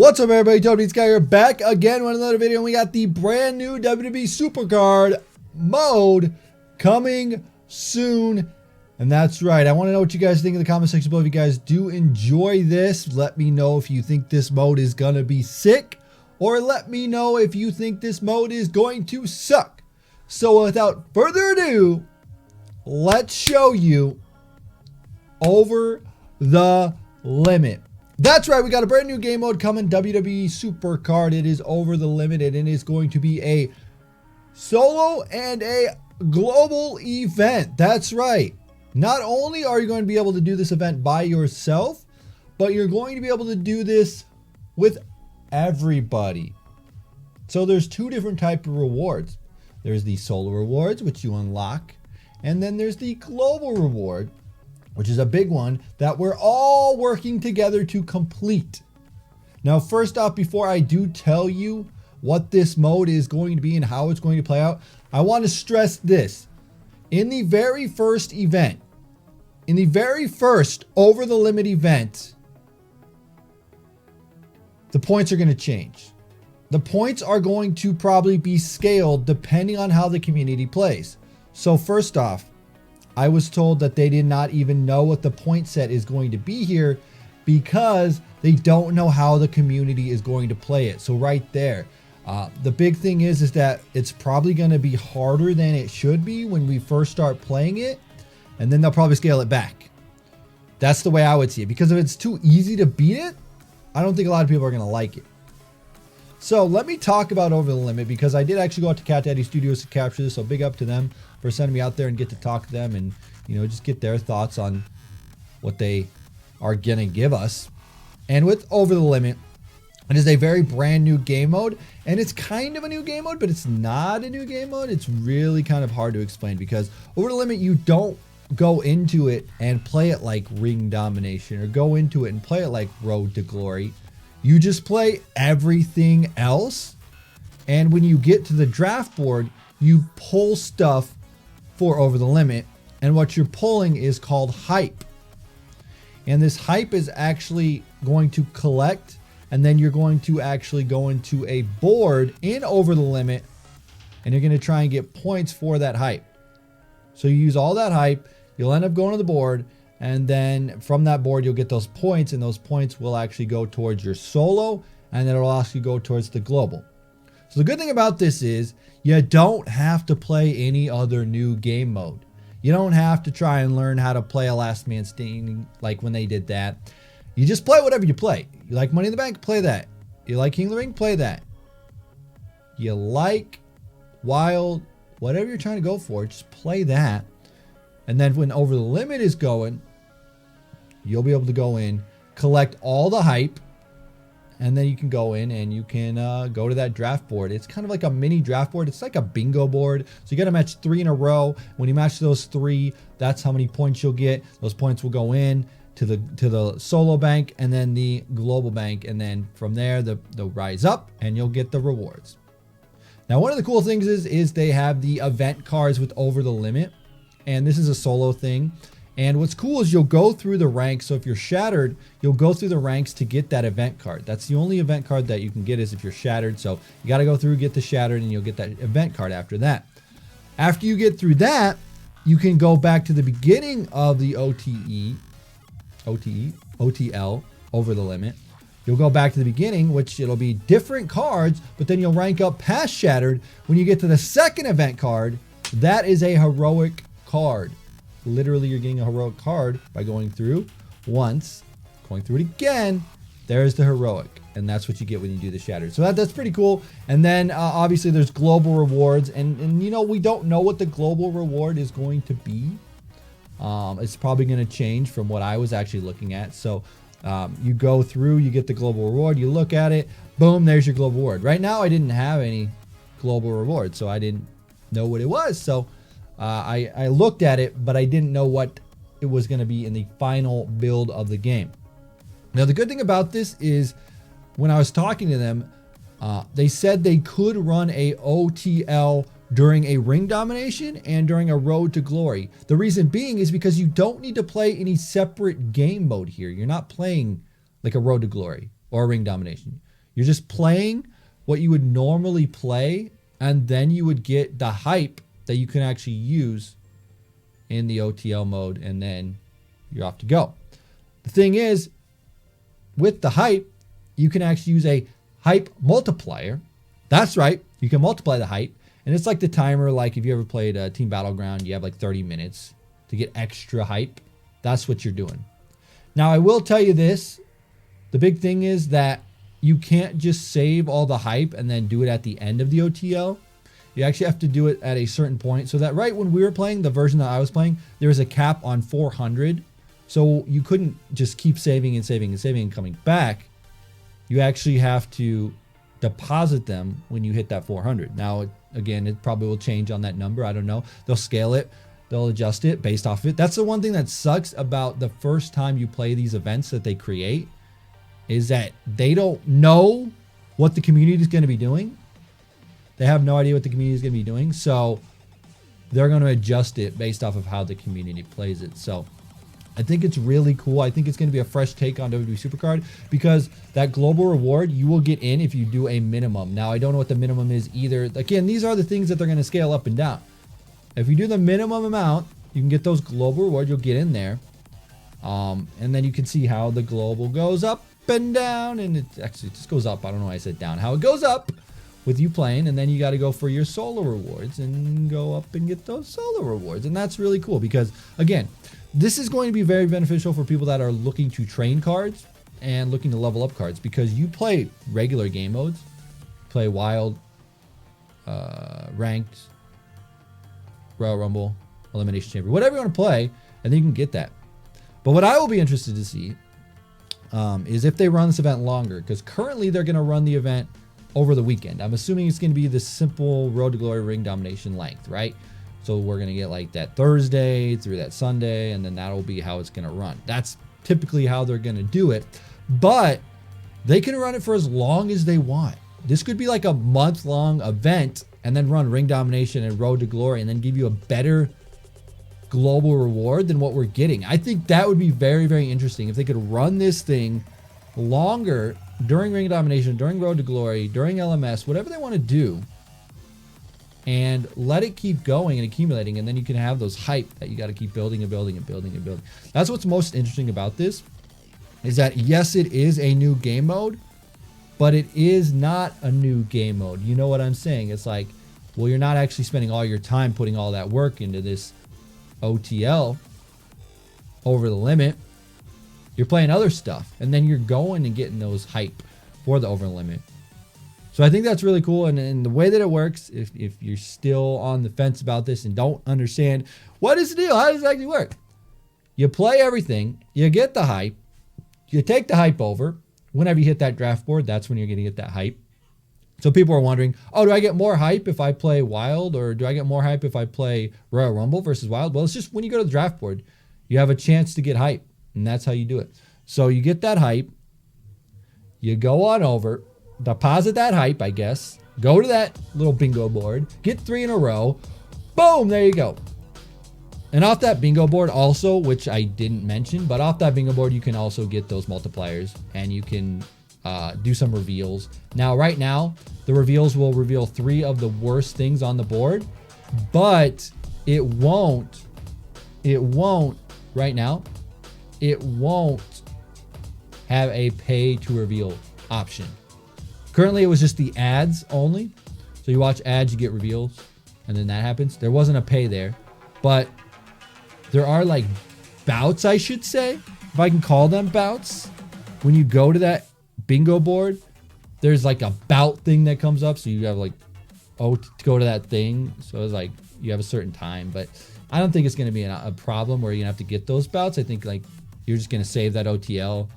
What's up, everybody? TonyPizzaGuy here, back again with another video, and we got the brand new WWE SuperCard mode coming soon. And that's right, I want to know what you guys think in the comment section below. If you guys do enjoy this, let me know if you think this mode is gonna be sick, or let me know if you think this mode is going to suck. So without further ado, let's show you Over the Limit. That's right, we got a brand new game mode coming, WWE SuperCard. It is Over the Limit, and it is going to be a solo and a global event. That's right. Not only are you going to be able to do this event by yourself, but you're going to be able to do this with everybody. So there's two different types of rewards. There's the solo rewards, which you unlock, and then there's the global reward, which is a big one that we're all working together to complete. Now, first off, before I do tell you what this mode is going to be and how it's going to play out, I want to stress this. In the very first event, in the very first Over the Limit event, the points are going to change. The points are going to probably be scaled depending on how the community plays. So first off, I was told that they did not even know what the point set is going to be here because they don't know how the community is going to play it. So right there, the big thing is that it's probably going to be harder than it should be when we first start playing it, and then they'll probably scale it back. That's the way I would see it, because if it's too easy to beat it, I don't think a lot of people are going to like it. So let me talk about Over the Limit, because I did actually go out to Cat Daddy Studios to capture this, so big up to them for sending me out there and get to talk to them and, you know, just get their thoughts on what they are going to give us. And with Over the Limit, it is a very brand new game mode, and it's kind of a new game mode, but it's not a new game mode. It's really kind of hard to explain, because Over the Limit, you don't go into it and play it like Ring Domination or go into it and play it like Road to Glory. You just play everything else, and when you get to the draft board, you pull stuff for Over the Limit, and what you're pulling is called hype. And this hype is actually going to collect, and then you're going to actually go into a board in Over the Limit, and you're going to try and get points for that hype. So you use all that hype, you'll end up going to the board, and then from that board you'll get those points, and those points will actually go towards your solo, and then it'll also go towards the global. So the good thing about this is you don't have to play any other new game mode. You don't have to try and learn how to play a last man standing like when they did that. You just play whatever you play. You like Money in the Bank? Play that. You like King of the Ring? Play that. You like Wild, whatever you're trying to go for, just play that. And then when Over the Limit is going, you'll be able to go in, collect all the hype, and then you can go in and you can go to that draft board. It's kind of like a mini draft board. It's like a bingo board. So you got to match 3 in a row. When you match those 3, that's how many points you'll get. Those points will go in to the solo bank and then the global bank, and then from there they'll rise up and you'll get the rewards. Now, one of the cool things is they have the event cards with Over the Limit, and this is a solo thing. And what's cool is you'll go through the ranks. So if you're shattered, you'll go through the ranks to get that event card. That's the only event card that you can get is if you're shattered. So you got to go through, get the shattered, and you'll get that event card after that. After you get through that, you can go back to the beginning of the OTL, Over the Limit. You'll go back to the beginning, which it'll be different cards, but then you'll rank up past shattered. When you get to the second event card, that is a heroic card. Literally, you're getting a heroic card by going through once, going through it again. There's the heroic, and that's what you get when you do the shattered. So that's pretty cool. And then obviously there's global rewards, and you know, we don't know what the global reward is going to be. It's probably going to change from what I was actually looking at. So you go through, you get the global reward, you look at it, boom, there's your global reward. Right now I didn't have any global reward, so I didn't know what it was. So I looked at it, but I didn't know what it was going to be in the final build of the game. Now, the good thing about this is when I was talking to them, they said they could run a OTL during a Ring Domination and during a Road to Glory. The reason being is because you don't need to play any separate game mode here. You're not playing like a Road to Glory or a Ring Domination. You're just playing what you would normally play, and then you would get the hype that you can actually use in the OTL mode, and then you're off to go. The thing is, with the hype, you can actually use a hype multiplier. That's right, you can multiply the hype, and it's like the timer, like if you ever played Team Battleground, you have like 30 minutes to get extra hype. That's what you're doing. Now, I will tell you this. The big thing is that you can't just save all the hype and then do it at the end of the OTL. You actually have to do it at a certain point. So that right when we were playing, the version that I was playing, there was a cap on 400. So you couldn't just keep saving and saving and saving and coming back. You actually have to deposit them when you hit that 400. Now, again, it probably will change on that number. I don't know. They'll scale it. They'll adjust it based off of it. That's the one thing that sucks about the first time you play these events that they create, is that they don't know what the community is going to be doing. They have no idea what the community is going to be doing. So they're going to adjust it based off of how the community plays it. So I think it's really cool. I think it's going to be a fresh take on WWE SuperCard, because that global reward you will get in if you do a minimum. Now, I don't know what the minimum is either. Again, these are the things that they're going to scale up and down. If you do the minimum amount, you can get those global rewards. You'll get in there. And then you can see how the global goes up and down, and it actually just goes up. I don't know why I said down. How it goes up with you playing, and then you got to go for your solo rewards and go up and get those solo rewards. And that's really cool, because again, this is going to be very beneficial for people that are looking to train cards and looking to level up cards, because you play regular game modes, play wild, ranked, Royal Rumble, Elimination Chamber, whatever you want to play, and then you can get that. But what I will be interested to see is if they run this event longer, because currently they're going to run the event over the weekend. I'm assuming it's going to be the simple Road to Glory ring domination length, right? So we're going to get like that Thursday through that Sunday, and then that'll be how it's going to run. That's typically how they're going to do it, but they can run it for as long as they want. This could be like a month-long event and then run ring domination and Road to Glory and then give you a better global reward than what we're getting. I think that would be very, very interesting if they could run this thing longer during ring domination, during Road to Glory, during LMS, whatever they want to do, and let it keep going and accumulating, and then you can have those hype that you got to keep building and building and building and building. That's what's most interesting about this, is that yes, it is a new game mode, but it is not a new game mode. You know what I'm saying? It's like, well, you're not actually spending all your time putting all that work into this OTL over the limit. You're playing other stuff, and then you're going and getting those hype for the over the limit. So I think that's really cool. And the way that it works, if you're still on the fence about this and don't understand what is the deal, how does it actually work? You play everything, you get the hype, you take the hype over. Whenever you hit that draft board, that's when you're going to get that hype. So people are wondering, oh, do I get more hype if I play Wild, or do I get more hype if I play Royal Rumble versus Wild? Well, it's just when you go to the draft board, you have a chance to get hype, and that's how you do it. So you get that hype, you go on over, deposit that hype, I guess, go to that little bingo board, get 3 in a row, boom, there you go. And off that bingo board also, which I didn't mention, but off that bingo board, you can also get those multipliers, and you can do some reveals. Now, right now, the reveals will reveal 3 of the worst things on the board, but it won't right now, it won't have a pay to reveal option. Currently, it was just the ads only. So you watch ads, you get reveals, and then that happens. There wasn't a pay there, but there are like bouts, I should say, if I can call them bouts. When you go to that bingo board, there's like a bout thing that comes up. So you have like, to go to that thing. So it's like you have a certain time, but I don't think it's going to be a problem where you're going to have to get those bouts. I think like you're just going to save that OTL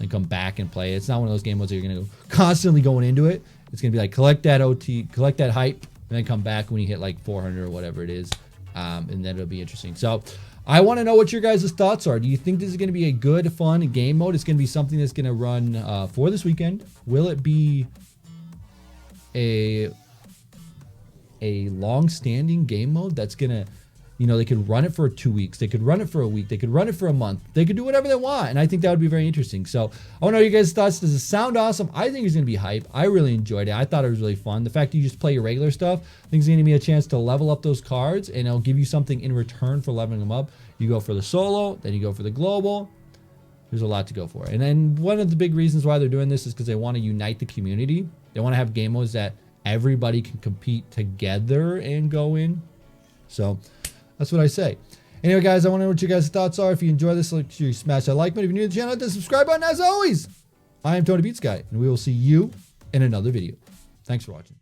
and come back and play it. It's not one of those game modes that you're going to go constantly going into it. It's going to be like collect that collect that hype, and then come back when you hit like 400 or whatever it is. And then it'll be interesting. So I want to know what your guys' thoughts are. Do you think this is going to be a good, fun game mode? It's going to be something that's going to run for this weekend. Will it be a long-standing game mode that's going to You know, they could run it for 2 weeks. They could run it for a week. They could run it for a month. They could do whatever they want. And I think that would be very interesting. So I want to know your guys' thoughts. Does it sound awesome? I think it's going to be hype. I really enjoyed it. I thought it was really fun. The fact that you just play your regular stuff, I think it's going to be a chance to level up those cards, and it'll give you something in return for leveling them up. You go for the solo, then you go for the global. There's a lot to go for. And then one of the big reasons why they're doing this is because they want to unite the community. They want to have game modes that everybody can compete together and go in. So that's what I say. Anyway, guys, I want to know what you guys' thoughts are. If you enjoy this, make sure you smash that like button. If you're new to the channel, hit the subscribe button. As always, I am TonyPizzaGuy, and we will see you in another video. Thanks for watching.